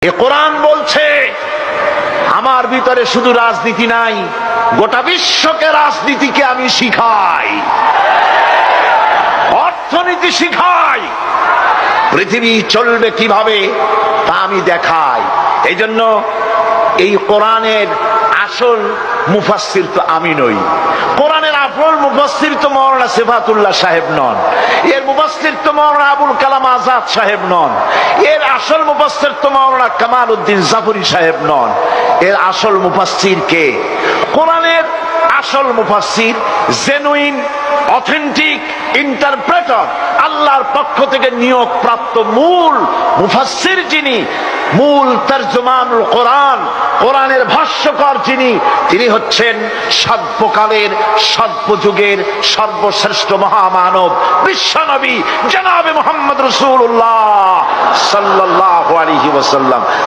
এ কোরআন বলছে আমার ভিতরে শুধু রাজনীতি নাই, গোটা বিশ্বকে রাজনীতিকে আমি শিখাই, অর্থনীতি শিখাই, পৃথিবী চলবে কিভাবে তা আমি দেখাই। এই জন্য এই কোরআনের আসল মুফাসসির তো আমি নই, কোরআনের আসল মুফাসসির তো মাওলানা সিফাতুল্লাহ সাহেব নন, এর মুফাসসির তো মাওলানা আবুল কালাম আজাদ সাহেব নন, এর আসল মুফাসসির তো মাওলানা কামাল উদ্দিন জাফরি সাহেব নন। এর আসল মুফাসসির কে? কোরআনের আসল মুফাসসির, জেনুইন অথেন্টিক ইন্টারপ্রেটার, আল্লাহর পক্ষ থেকে নিয়োগ প্রাপ্ত মূল মুফাসসির যিনি, মূল তরজমানুল কোরআন, কোরআনের ভাষ্যকার যিনি, তিনি হচ্ছেন সর্বকালের সর্বযুগের সর্বশ্রেষ্ঠ মহামানব বিশ্বনবী জনাবে মুহাম্মদ রাসূলুল্লাহ সাল্লাল্লাহু আলাইহি ওয়াসাল্লাম।